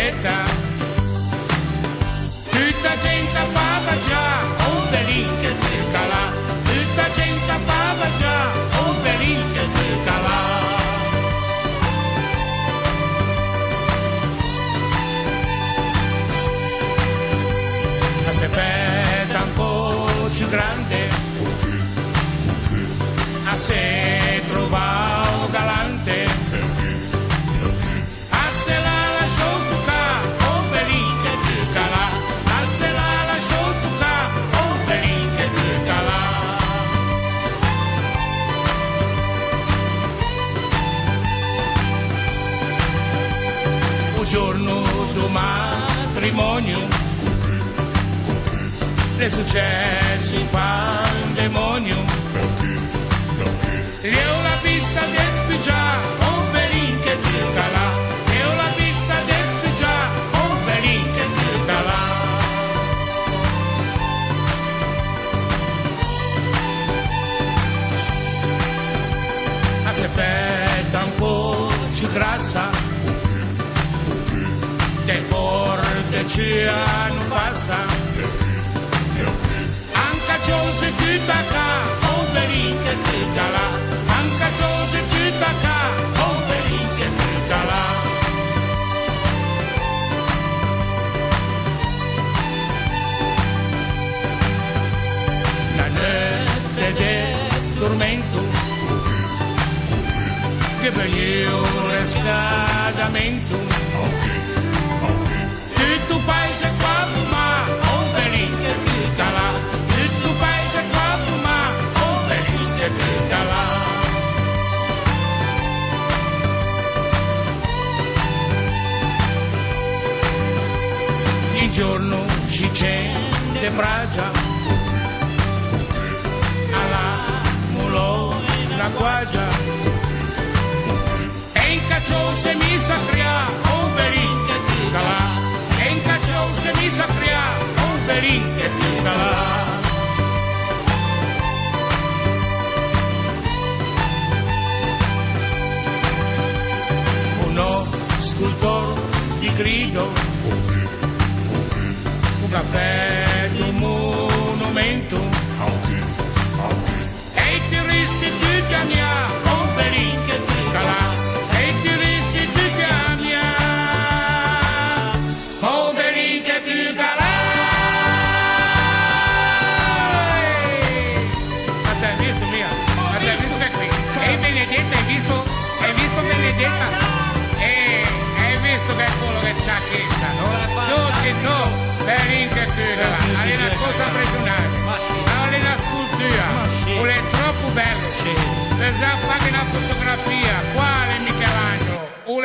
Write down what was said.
Benedetta, tutta gente parla già, un pelin che ti calà, tutta gente parla già, un pelin che ti calà. La sepeta un po' più grande, a se trovavo galante, a se la lasciò toccare, un pelin che ti calà, a se la lasciò toccare, un pelin che ti calà. Un giorno del matrimonio le successe un pandemonio, le ho la pista di spigiare, un pelin che ti calà, le ho la pista di spigiare, un pelin che ti calà. La sepeta un po' più grassa, le porte ci hanno passa, se ti tacca, un pelin che ti calà, anche se ti tacca, un pelin che ti calà. La notte del tormento, che per io riscaldamento, tutto paese qua fuma, un pelin che ti calà. Il giorno ci scende bragia, alla mulò una guagia, e in cacciò se mi sa crià, un pelin che ti calà, e in cacciò se mi sa crià, un pelin che ti calà. Scultor di grido, un caffè di un monumento, e i turisti ti chiamiamo, un pelin che ti calà, e i turisti ti chiamiamo, un pelin che ti calà. Ma te hai visto mia? Ma te hai visto che è qui? E Benedetta, hai visto Benedetta? Che è quello che c'ha chista, tutti tu, pelin che chiudola, è una cosa impressionante, è una scultura, è troppo bello, per fare una fotografia, quale Michelangelo, un